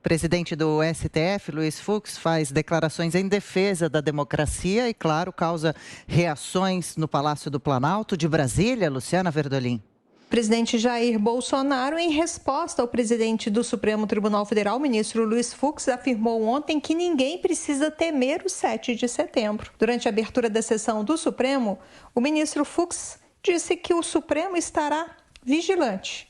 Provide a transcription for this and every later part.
presidente do STF, Luiz Fux, faz declarações em defesa da democracia e, claro, causa reações no Palácio do Planalto. De Brasília, Luciana Verdolim. Presidente Jair Bolsonaro, em resposta ao presidente do Supremo Tribunal Federal, ministro Luiz Fux, afirmou ontem que ninguém precisa temer o 7 de setembro. Durante a abertura da sessão do Supremo, o ministro Fux disse que o Supremo estará vigilante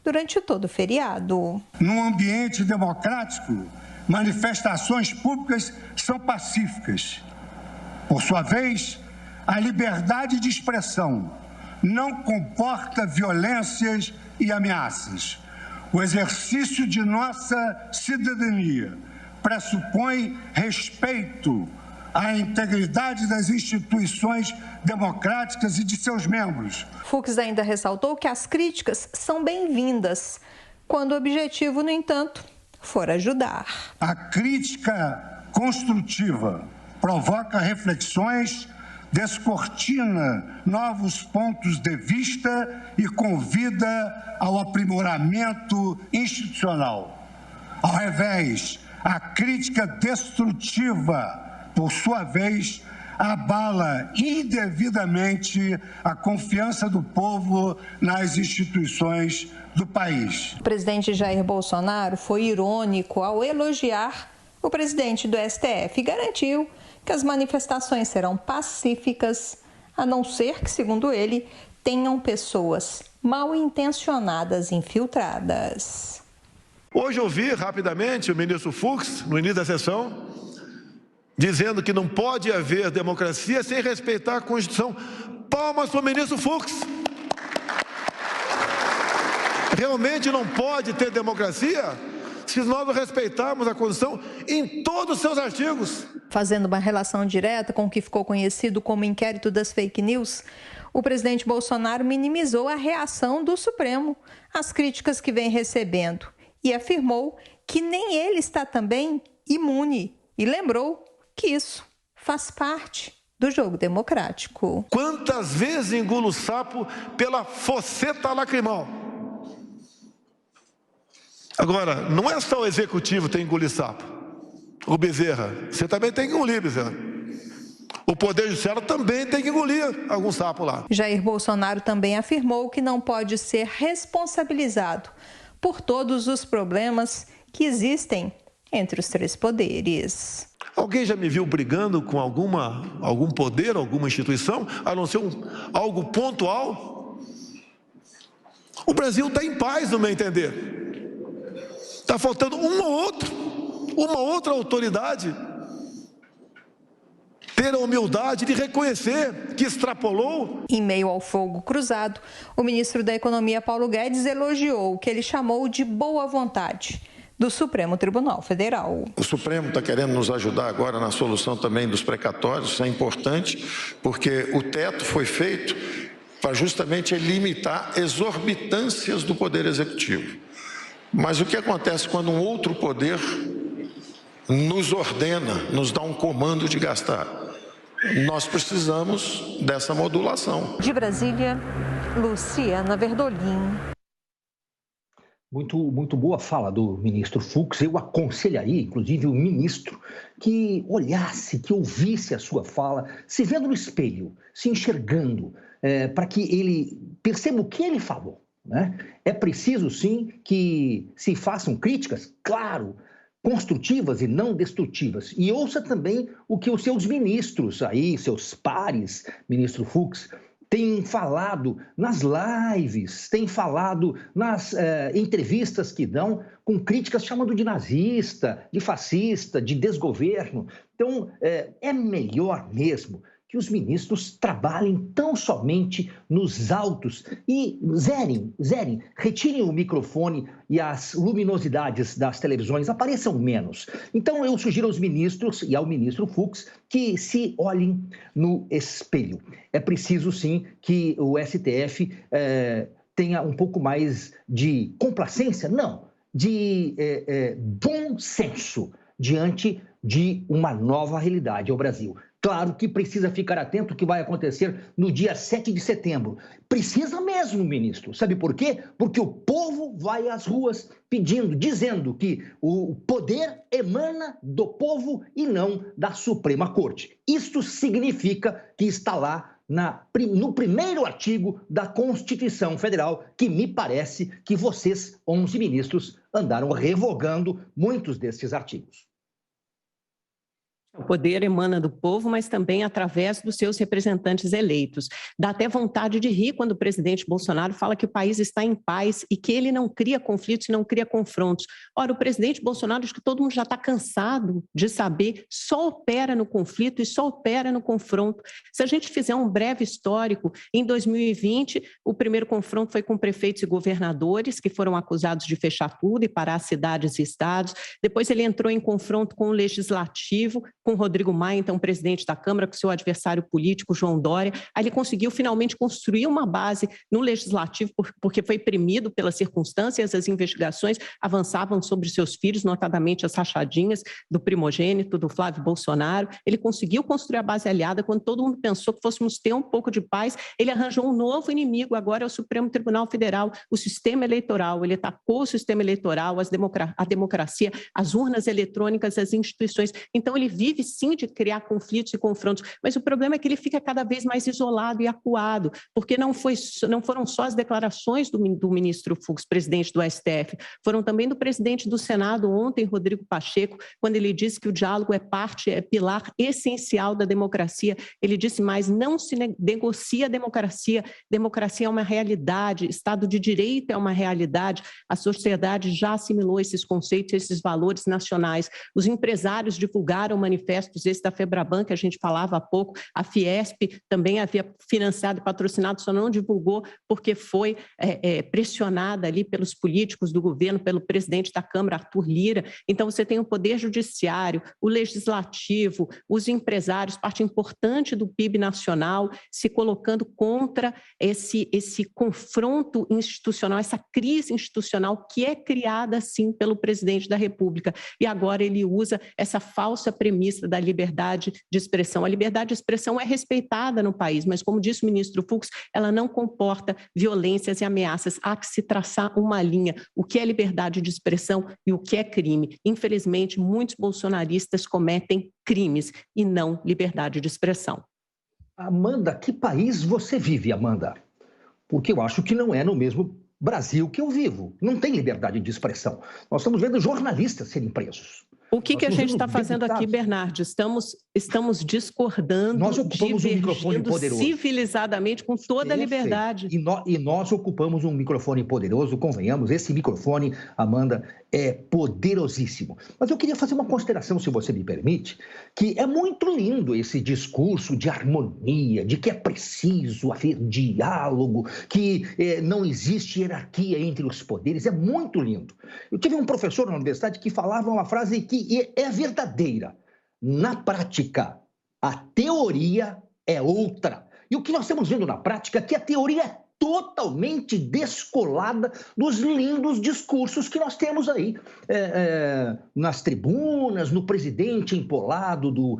durante todo o feriado. Num ambiente democrático, manifestações públicas são pacíficas. Por sua vez, a liberdade de expressão não comporta violências e ameaças. O exercício de nossa cidadania pressupõe respeito à integridade das instituições democráticas e de seus membros. Fux ainda ressaltou que as críticas são bem-vindas, quando o objetivo, no entanto, for ajudar. A crítica construtiva provoca reflexões, descortina novos pontos de vista e convida ao aprimoramento institucional. Ao revés, a crítica destrutiva, por sua vez, abala indevidamente a confiança do povo nas instituições do país. O presidente Jair Bolsonaro foi irônico ao elogiar o presidente do STF e garantiu que as manifestações serão pacíficas, a não ser que, segundo ele, tenham pessoas mal intencionadas infiltradas. Hoje eu vi rapidamente o ministro Fux, no início da sessão, dizendo que não pode haver democracia sem respeitar a Constituição. Palmas para o ministro Fux. Realmente não pode ter democracia se nós não respeitarmos a Constituição em todos os seus artigos. Fazendo uma relação direta com o que ficou conhecido como inquérito das fake news, o presidente Bolsonaro minimizou a reação do Supremo às críticas que vem recebendo e afirmou que nem ele está também imune e lembrou que isso faz parte do jogo democrático. Quantas vezes engulo o sapo pela fosseta lacrimal? Agora, não é só o executivo que tem que engolir sapo. O Bezerra, você também tem que engolir, Bezerra. O Poder Judiciário também tem que engolir algum sapo lá. Jair Bolsonaro também afirmou que não pode ser responsabilizado por todos os problemas que existem entre os três poderes. Alguém já me viu brigando com algum poder, alguma instituição, a não ser algo pontual? O Brasil está em paz, no meu entender. Está faltando uma outra autoridade ter a humildade de reconhecer que extrapolou. Em meio ao fogo cruzado, o ministro da Economia, Paulo Guedes, elogiou o que ele chamou de boa vontade do Supremo Tribunal Federal. O Supremo está querendo nos ajudar agora na solução também dos precatórios, isso é importante, porque o teto foi feito para justamente limitar exorbitâncias do Poder Executivo. Mas o que acontece quando um outro poder nos ordena, nos dá um comando de gastar? Nós precisamos dessa modulação. De Brasília, Luciana Verdolim. Muito boa fala do ministro Fux. Eu aconselharia, inclusive, o ministro que olhasse, que ouvisse a sua fala, se vendo no espelho, se enxergando, para que ele perceba o que ele falou. Né? É preciso, sim, que se façam críticas, claro, construtivas e não destrutivas. E ouça também o que os seus ministros aí, seus pares, ministro Fux, têm falado nas lives, têm falado nas entrevistas que dão com críticas chamando de nazista, de fascista, de desgoverno. Então, é melhor mesmo que os ministros trabalhem tão somente nos autos e zerem, retirem o microfone e as luminosidades das televisões, apareçam menos. Então, eu sugiro aos ministros e ao ministro Fux que se olhem no espelho. É preciso, sim, que o STF tenha um pouco mais de complacência, não, de bom senso diante de uma nova realidade ao Brasil. Claro que precisa ficar atento ao que vai acontecer no dia 7 de setembro. Precisa mesmo, ministro. Sabe por quê? Porque o povo vai às ruas pedindo, dizendo que o poder emana do povo e não da Suprema Corte. Isto significa que está lá no primeiro artigo da Constituição Federal, que me parece que vocês, 11 ministros, andaram revogando muitos desses artigos. O poder emana do povo, mas também através dos seus representantes eleitos. Dá até vontade de rir quando o presidente Bolsonaro fala que o país está em paz e que ele não cria conflitos e não cria confrontos. Ora, o presidente Bolsonaro, acho que todo mundo já está cansado de saber, só opera no conflito e só opera no confronto. Se a gente fizer um breve histórico, em 2020, o primeiro confronto foi com prefeitos e governadores, que foram acusados de fechar tudo e parar cidades e estados. Depois ele entrou em confronto com o legislativo, com Rodrigo Maia, então presidente da Câmara, com seu adversário político, João Dória. Aí ele conseguiu finalmente construir uma base no Legislativo, porque foi premido pelas circunstâncias, as investigações avançavam sobre seus filhos, notadamente as rachadinhas do primogênito, do Flávio Bolsonaro. Ele conseguiu construir a base aliada quando todo mundo pensou que fôssemos ter um pouco de paz. Ele arranjou um novo inimigo, agora é o Supremo Tribunal Federal, o sistema eleitoral. Ele atacou o sistema eleitoral, a democracia, as urnas eletrônicas, as instituições. Então ele vive sim de criar conflitos e confrontos, mas o problema é que ele fica cada vez mais isolado e acuado, porque não foram só as declarações do ministro Fux, presidente do STF, foram também do presidente do Senado ontem, Rodrigo Pacheco, quando ele disse que o diálogo é pilar essencial da democracia. Ele disse mais, não se negocia a democracia é uma realidade, Estado de Direito é uma realidade, a sociedade já assimilou esses conceitos, esses valores nacionais. Os empresários divulgaram manifestos, esse da Febraban, que a gente falava há pouco, a Fiesp também havia financiado e patrocinado, só não divulgou porque foi pressionada ali pelos políticos do governo, pelo presidente da Câmara, Arthur Lira. Então você tem o Poder Judiciário, o Legislativo, os empresários, parte importante do PIB nacional, se colocando contra esse confronto institucional, essa crise institucional que é criada, sim, pelo presidente da República. E agora ele usa essa falsa premissa da liberdade de expressão. A liberdade de expressão é respeitada no país, mas, como disse o ministro Fux, ela não comporta violências e ameaças. Há que se traçar uma linha, o que é liberdade de expressão e o que é crime. Infelizmente, muitos bolsonaristas cometem crimes e não liberdade de expressão. Amanda, que país você vive, Amanda? Porque eu acho que não é no mesmo Brasil que eu vivo. Não tem liberdade de expressão. Nós estamos vendo jornalistas serem presos. O que a gente está fazendo aqui, Bernardo? Estamos discordando, nós ocupamos um microfone poderoso, civilizadamente, com toda a liberdade. E nós ocupamos um microfone poderoso, convenhamos, esse microfone, Amanda, é poderosíssimo. Mas eu queria fazer uma consideração, se você me permite, que é muito lindo esse discurso de harmonia, de que é preciso haver diálogo, que não existe hierarquia entre os poderes, é muito lindo. Eu tive um professor na universidade que falava uma frase que é verdadeira. Na prática, a teoria é outra. E o que nós estamos vendo na prática é que a teoria é totalmente descolada dos lindos discursos que nós temos aí nas tribunas, no presidente empolado do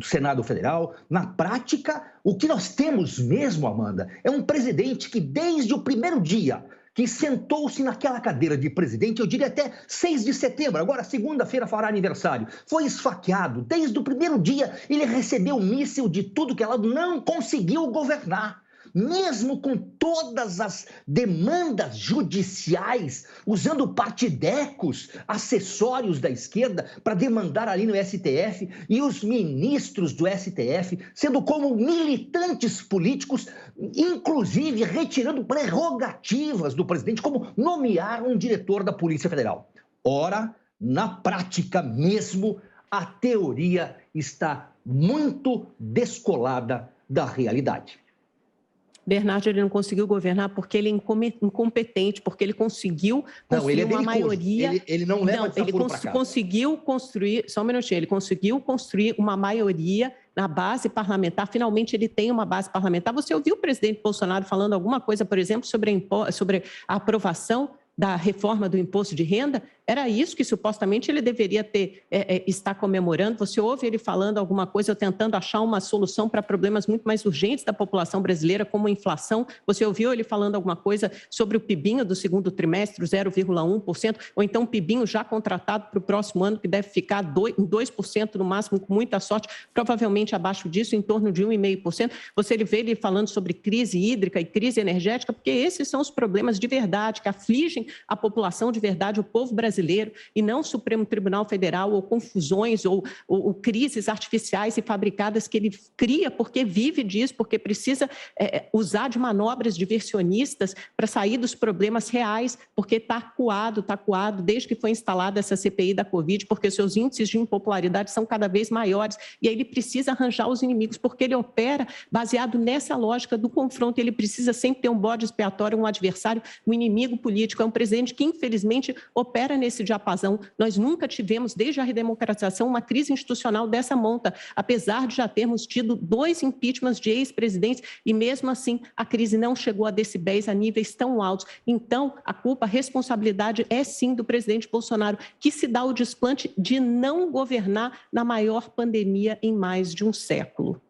Senado Federal. Na prática, o que nós temos mesmo, Amanda, é um presidente que desde o primeiro dia que sentou-se naquela cadeira de presidente, eu diria até 6 de setembro, agora segunda-feira fará aniversário, foi esfaqueado. Desde o primeiro dia ele recebeu um míssil de tudo que ela não conseguiu governar. Mesmo com todas as demandas judiciais, usando partidecos, acessórios da esquerda para demandar ali no STF, e os ministros do STF sendo como militantes políticos, inclusive retirando prerrogativas do presidente, como nomear um diretor da Polícia Federal. Ora, na prática mesmo, a teoria está muito descolada da realidade. Bernardo, ele não conseguiu governar porque ele é incompetente, porque ele conseguiu construir uma maioria... Ele não leva desaforo para cá. Conseguiu construir... Só um minutinho. Ele conseguiu construir uma maioria na base parlamentar. Finalmente, ele tem uma base parlamentar. Você ouviu o presidente Bolsonaro falando alguma coisa, por exemplo, sobre a aprovação da reforma do imposto de renda? Era isso que supostamente ele deveria estar comemorando. Você ouve ele falando alguma coisa, tentando achar uma solução para problemas muito mais urgentes da população brasileira, como a inflação. Você ouviu ele falando alguma coisa sobre o PIBinho do segundo trimestre, 0,1%, ou então o PIBinho já contratado para o próximo ano, que deve ficar em 2% no máximo, com muita sorte, provavelmente abaixo disso, em torno de 1,5%. Você vê ele falando sobre crise hídrica e crise energética, porque esses são os problemas de verdade que afligem a população de verdade, o povo brasileiro, e não o Supremo Tribunal Federal, ou confusões, ou crises artificiais e fabricadas que ele cria porque vive disso, porque precisa usar de manobras diversionistas para sair dos problemas reais, porque está acuado desde que foi instalada essa CPI da Covid, porque seus índices de impopularidade são cada vez maiores, e aí ele precisa arranjar os inimigos, porque ele opera baseado nessa lógica do confronto, ele precisa sempre ter um bode expiatório, um adversário, um inimigo político. É um presidente que, infelizmente, opera nesse diapasão. Nós nunca tivemos, desde a redemocratização, uma crise institucional dessa monta, apesar de já termos tido 2 impeachments de ex-presidentes, e mesmo assim a crise não chegou a decibéis, a níveis tão altos. Então, a culpa, a responsabilidade é sim do presidente Bolsonaro, que se dá o desplante de não governar na maior pandemia em mais de um século.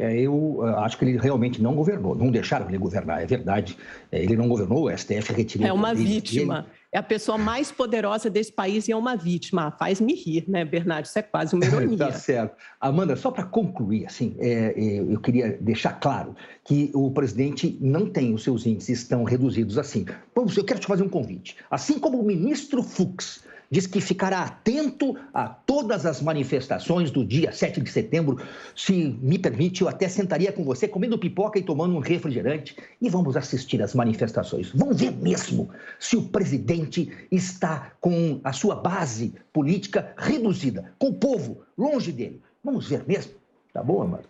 Eu acho que ele realmente não governou, não deixaram ele governar, é verdade. Ele não governou, o STF retirou... É uma vítima. É a pessoa mais poderosa desse país e é uma vítima. Faz-me rir, né, Bernardo? Isso é quase uma ironia. Tá certo. Amanda, só para concluir, assim, eu queria deixar claro que o presidente não tem, os seus índices estão reduzidos assim. Eu quero te fazer um convite. Assim como o ministro Fux diz que ficará atento a todas as manifestações do dia 7 de setembro. Se me permite, eu até sentaria com você comendo pipoca e tomando um refrigerante e vamos assistir às manifestações. Vamos ver mesmo se o presidente está com a sua base política reduzida, com o povo longe dele. Vamos ver mesmo. Tá bom, Amanda?